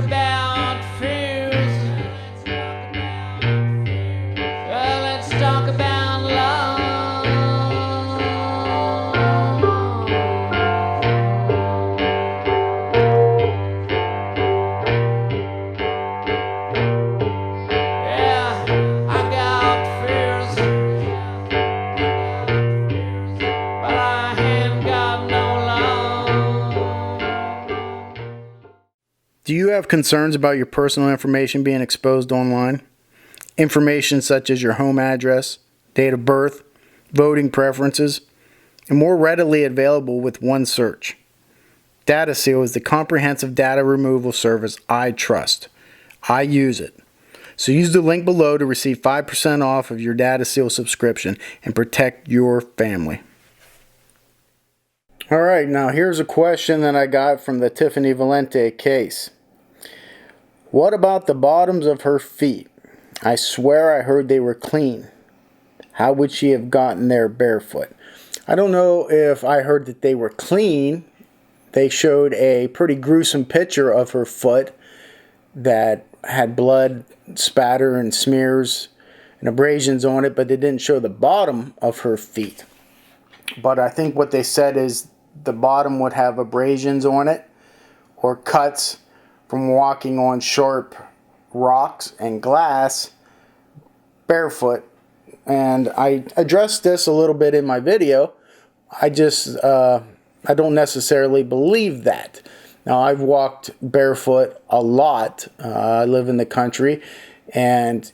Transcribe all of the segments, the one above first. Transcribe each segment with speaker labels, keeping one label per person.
Speaker 1: about fears. Let's talk about love. Yeah, I got fears, but I ain't got no love.
Speaker 2: Do you have concerns about your personal information being exposed online? Information such as your home address, date of birth, voting preferences, and more readily available with one search. DataSeal is the comprehensive data removal service I trust. I use it. So use the link below to receive 5% off of your DataSeal subscription and protect your family. Alright, now here's a question that I got from the Tiffany Valiante case. What about the bottoms of her feet? I swear I heard they were clean. How would she have gotten there barefoot? I don't know if I heard that they were clean. They showed a pretty gruesome picture of her foot that had blood spatter and smears and abrasions on it, but they didn't show the bottom of her feet. But I think what they said is the bottom would have abrasions on it or cuts from walking on sharp rocks and glass barefoot. And I addressed this a little bit in my video. I don't necessarily believe that. Now, I've walked barefoot a lot. I live in the country, and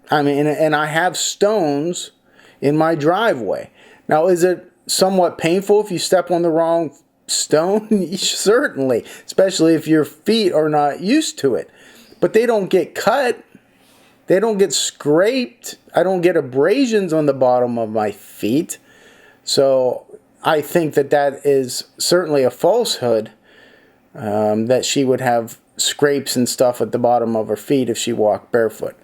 Speaker 2: I have stones in my driveway. Now, is it somewhat painful if you step on the wrong stone? Certainly, especially if your feet are not used to it. But they don't get cut. They don't get scraped. I don't get abrasions on the bottom of my feet. So I think that is certainly a falsehood, that she would have scrapes and stuff at the bottom of her feet if she walked barefoot.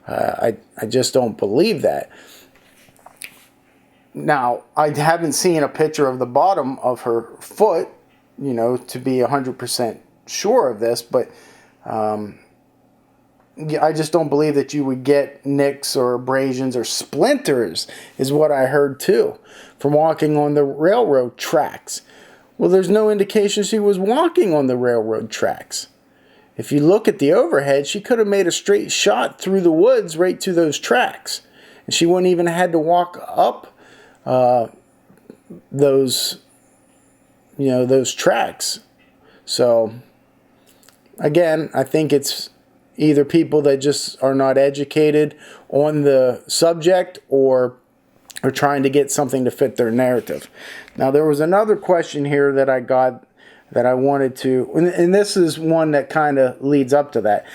Speaker 2: I just don't believe that. Now, I haven't seen a picture of the bottom of her foot, to be 100% sure of this, but I just don't believe that you would get nicks or abrasions or splinters, is what I heard too, from walking on the railroad tracks. Well, there's no indication she was walking on the railroad tracks. If you look at the overhead, she could have made a straight shot through the woods right to those tracks. And she wouldn't even had to walk up those tracks. So, again, I think it's either people that just are not educated on the subject or are trying to get something to fit their narrative. Now, there was another question here that I got that I wanted to, and this is one that kind of leads up to that.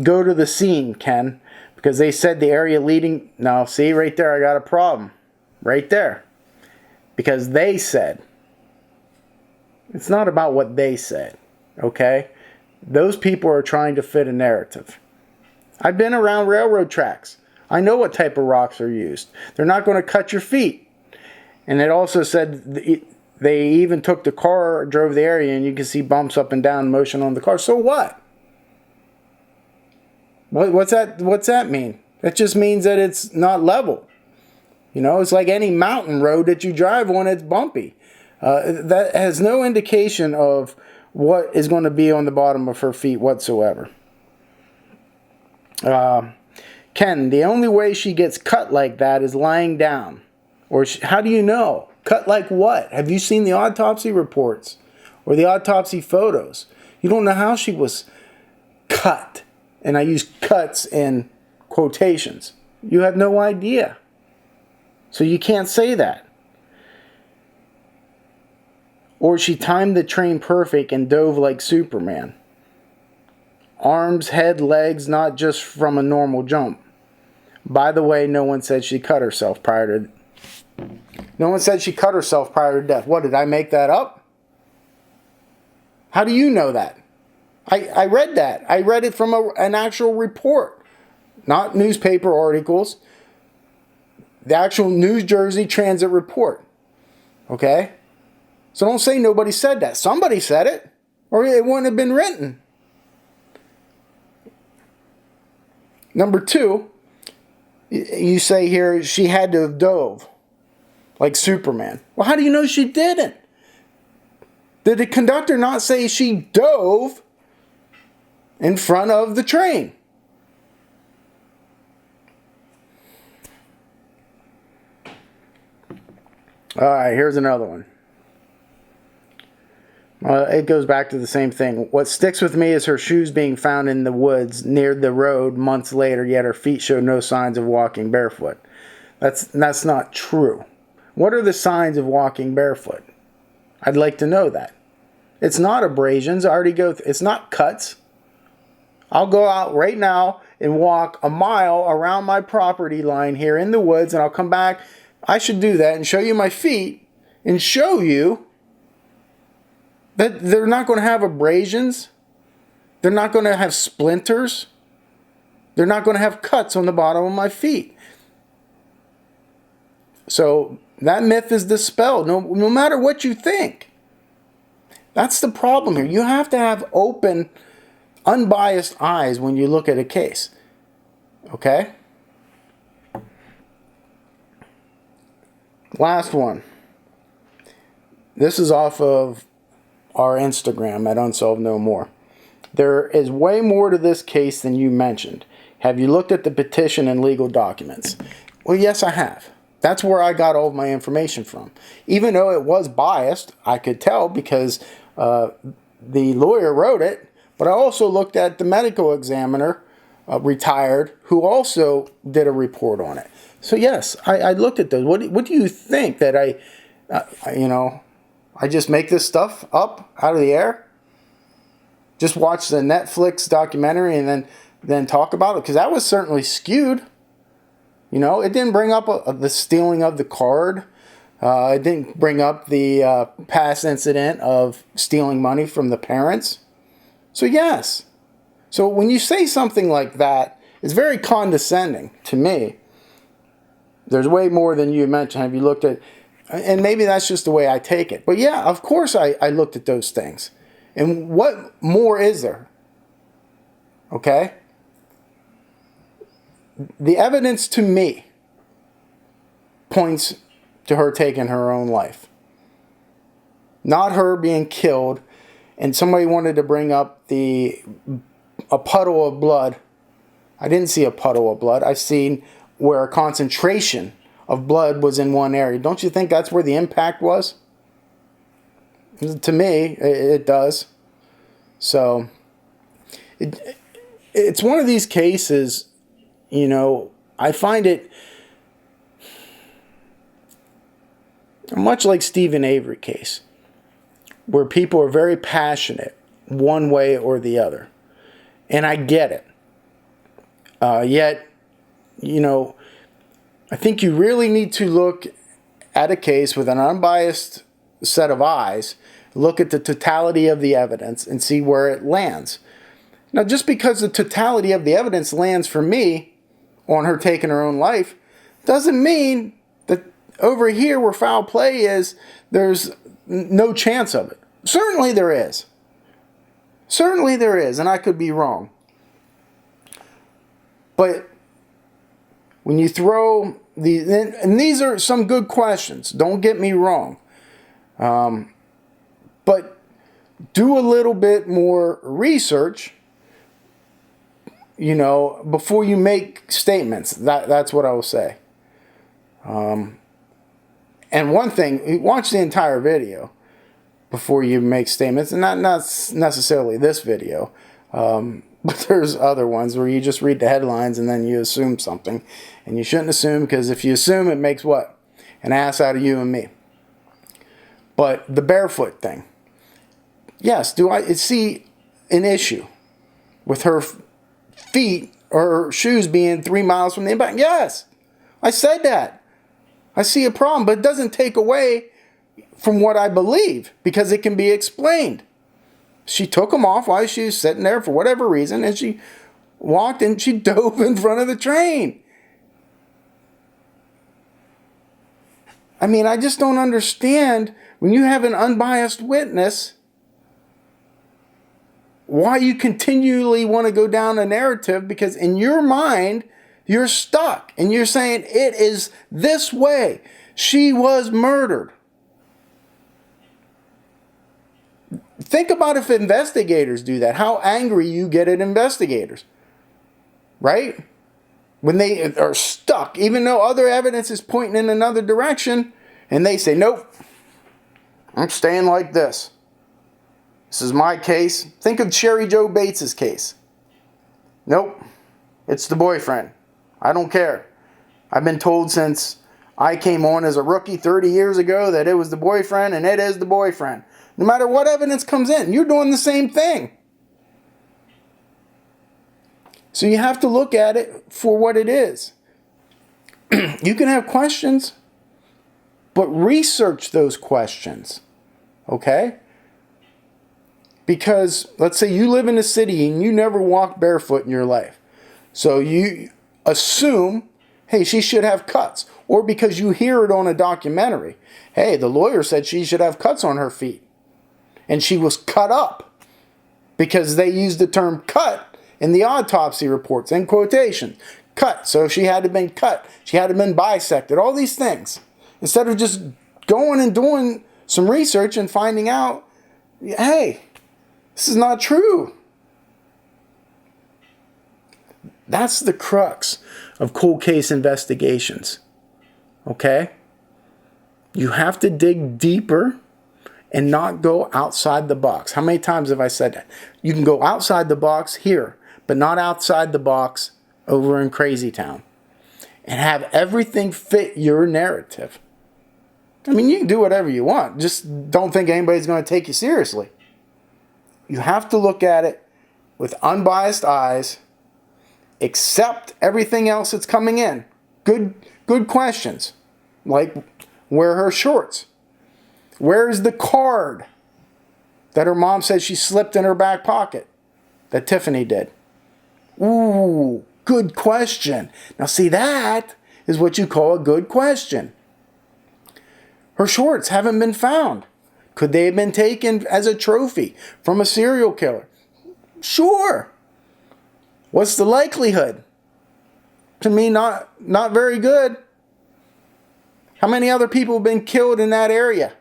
Speaker 2: Go to the scene, Ken, because they said the area leading, now see right there, I got a problem. Right there. Because they said. It's not about what they said. Okay? Those people are trying to fit a narrative. I've been around railroad tracks. I know what type of rocks are used. They're not going to cut your feet. And it also said they even took the car, drove the area, and you can see bumps up and down, motion on the car. So what? What's that mean? That just means that it's not level. It's like any mountain road that you drive on, it's bumpy. That has no indication of what is going to be on the bottom of her feet whatsoever. Ken, the only way she gets cut like that is lying down. Or how do you know? Cut like what? Have you seen the autopsy reports or the autopsy photos? You don't know how she was cut. And I use cuts in quotations. You have no idea. So you can't say that. Or she timed the train perfect and dove like Superman. Arms, head, legs, not just from a normal jump. By the way, no one said she cut herself prior to death. What, did I make that up? How do you know that? I read that. I read it from an actual report. Not newspaper articles. The actual New Jersey Transit report. Okay? So don't say nobody said that. Somebody said it. or it wouldn't have been written. Number 2, you say here she had to have dove like Superman. Well, how do you know she didn't? Did the conductor not say she dove in front of the train? All right, here's another one. It goes back to the same thing. What sticks with me is her shoes being found in the woods near the road months later, yet her feet show no signs of walking barefoot. That's not true. What are the signs of walking barefoot? I'd like to know that. It's not abrasions. It's not cuts. I'll go out right now and walk a mile around my property line here in the woods, and I'll come back. I should do that and show you my feet and show you that they're not going to have abrasions. They're not going to have splinters. They're not going to have cuts on the bottom of my feet. So that myth is dispelled, no matter what you think. That's the problem here. You have to have open, unbiased eyes when you look at a case. Okay? Last one. This is off of our Instagram at Unsolved No More. There is way more to this case than you mentioned. Have you looked at the petition and legal documents? Well, yes, I have. That's where I got all of my information from. Even though it was biased, I could tell because the lawyer wrote it, but I also looked at the medical examiner, retired, who also did a report on it. So yes, I looked at those. What do you think, that I just make this stuff up out of the air? Just watch the Netflix documentary and then talk about it? Because that was certainly skewed. It didn't bring up the stealing of the card. It didn't bring up the past incident of stealing money from the parents. So yes. So when you say something like that, it's very condescending to me. There's way more than you mentioned. Have you looked at, and maybe that's just the way I take it. But yeah, of course I looked at those things. And what more is there? Okay? The evidence to me points to her taking her own life. Not her being killed. And somebody wanted to bring up a puddle of blood. I didn't see a puddle of blood. I've seen where a concentration of blood was in one area. Don't you think that's where the impact was? To me, it does. So, it's one of these cases, I find it much like Stephen Avery case, where people are very passionate one way or the other. And I get it. Yet, I think you really need to look at a case with an unbiased set of eyes, look at the totality of the evidence, and see where it lands. Now, just because the totality of the evidence lands for me on her taking her own life, doesn't mean that over here where foul play is, there's no chance of it. Certainly there is. Certainly there is, and I could be wrong. But when you throw and these are some good questions, don't get me wrong. But do a little bit more research, before you make statements. That's what I will say. And one thing, watch the entire video before you make statements, and not necessarily this video. But there's other ones where you just read the headlines and then you assume something. And you shouldn't assume, because if you assume, it makes what? An ass out of you and me. But the barefoot thing. Yes, do I see an issue with her feet or her shoes being 3 miles from the impact? Yes, I said that. I see a problem, but it doesn't take away from what I believe, because it can be explained. She took them off while she was sitting there for whatever reason, and she walked and she dove in front of the train. I mean, I just don't understand when you have an unbiased witness why you continually want to go down a narrative, because in your mind, you're stuck and you're saying it is this way. She was murdered. Think about if investigators do that, how angry you get at investigators, right? When they are stuck, even though other evidence is pointing in another direction, and they say, nope, I'm staying like this. This is my case. Think of Sherry Joe Bates's case. Nope, it's the boyfriend. I don't care. I've been told since I came on as a rookie 30 years ago that it was the boyfriend, and it is the boyfriend. No matter what evidence comes in, you're doing the same thing. So you have to look at it for what it is. You can have questions, but research those questions, okay? Because let's say you live in a city and you never walked barefoot in your life. So you assume, hey, she should have cuts. Or because you hear it on a documentary, hey, the lawyer said she should have cuts on her feet. And she was cut up because they used the term cut in the autopsy reports, in quotation. Cut. So she had to have been cut. She had to have been bisected. All these things. Instead of just going and doing some research and finding out, hey, this is not true. That's the crux of cold case investigations. Okay? You have to dig deeper and not go outside the box. How many times have I said that? You can go outside the box here, but not outside the box over in Crazy Town. And have everything fit your narrative. I mean, you can do whatever you want. Just don't think anybody's going to take you seriously. You have to look at it with unbiased eyes. Accept everything else that's coming in. Good questions. Like, where are her shorts? Where's the card that her mom said she slipped in her back pocket? That Tiffany did. Ooh, good question. Now see, that is what you call a good question. Her shorts haven't been found. Could they have been taken as a trophy from a serial killer? Sure. What's the likelihood? To me, not very good. How many other people have been killed in that area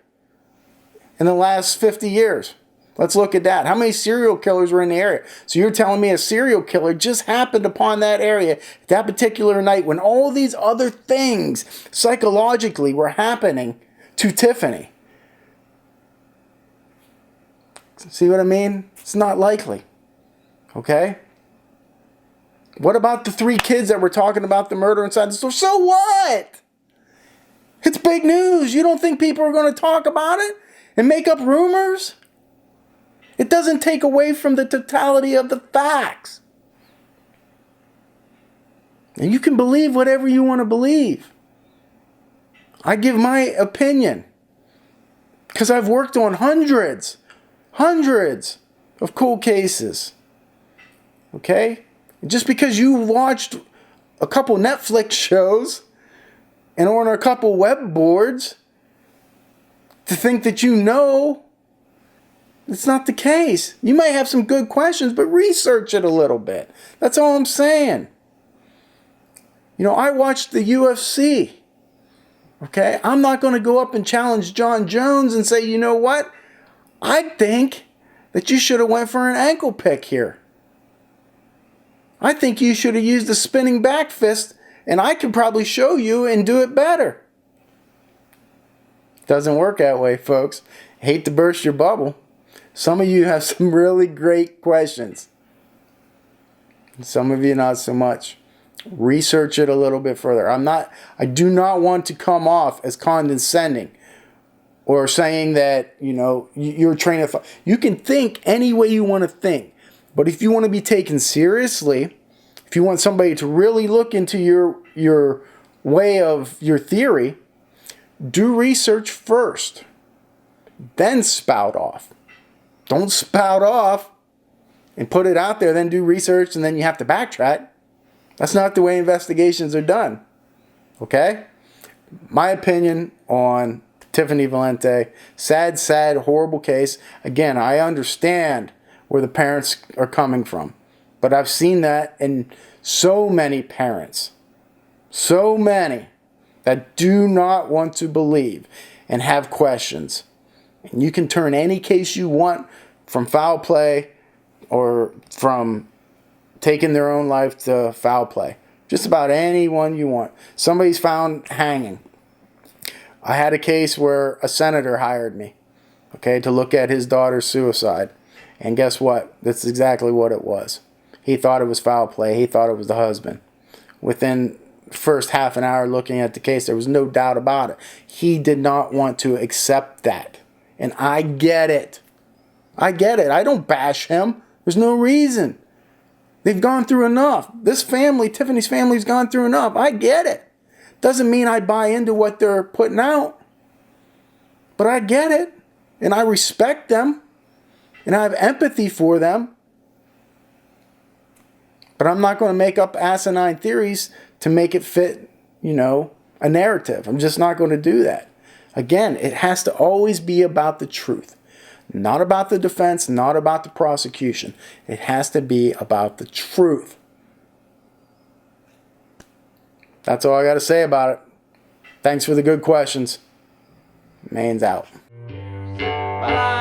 Speaker 2: in the last 50 years? Let's look at that. How many serial killers were in the area? So you're telling me a serial killer just happened upon that area at that particular night when all these other things psychologically were happening to Tiffany. See what I mean? It's not likely. Okay? What about the 3 kids that were talking about the murder inside the store? So what? It's big news. You don't think people are going to talk about it and make up rumors? It doesn't take away from the totality of the facts. And you can believe whatever you want to believe. I give my opinion because I've worked on hundreds of cold cases. Okay? Just because you watched a couple Netflix shows and on a couple web boards to think that you know, it's not the case. You might have some good questions, but research it a little bit. That's all I'm saying. You know, I watched the UFC. Okay? I'm not going to go up and challenge John Jones and say, you know what? I think that you should have went for an ankle pick here. I think you should have used the spinning back fist, and I could probably show you and do it better. Doesn't work that way, folks. Hate to burst your bubble. Some of you have some really great questions. Some of you not so much. Research it a little bit further. I do not want to come off as condescending or saying that, you know, you're train of thought. You can think any way you want to think. But if you want to be taken seriously, if you want somebody to really look into your way of your theory, do research first. Then spout off. Don't spout off and put it out there, then do research, and then you have to backtrack. That's not the way investigations are done. Okay? My opinion on Tiffany Valiante. Sad, horrible case. Again, I understand where the parents are coming from. But I've seen that in so many parents. So many that do not want to believe and have questions. And you can turn any case you want from foul play or from taking their own life to foul play. Just about anyone you want. Somebody's found hanging. I had a case where a senator hired me, okay, to look at his daughter's suicide. And guess what? That's exactly what it was. He thought it was foul play. He thought it was the husband. Within the first half an hour looking at the case, there was no doubt about it. He did not want to accept that. And I get it. I get it. I don't bash him. There's no reason. They've gone through enough. This family, Tiffany's family's gone through enough. I get it. Doesn't mean I buy into what they're putting out. But I get it. And I respect them. And I have empathy for them. But I'm not going to make up asinine theories to make it fit, a narrative. I'm just not going to do that. Again, it has to always be about the truth. Not about the defense, not about the prosecution. It has to be about the truth. That's all I got to say about it. Thanks for the good questions. Mains out.
Speaker 1: But I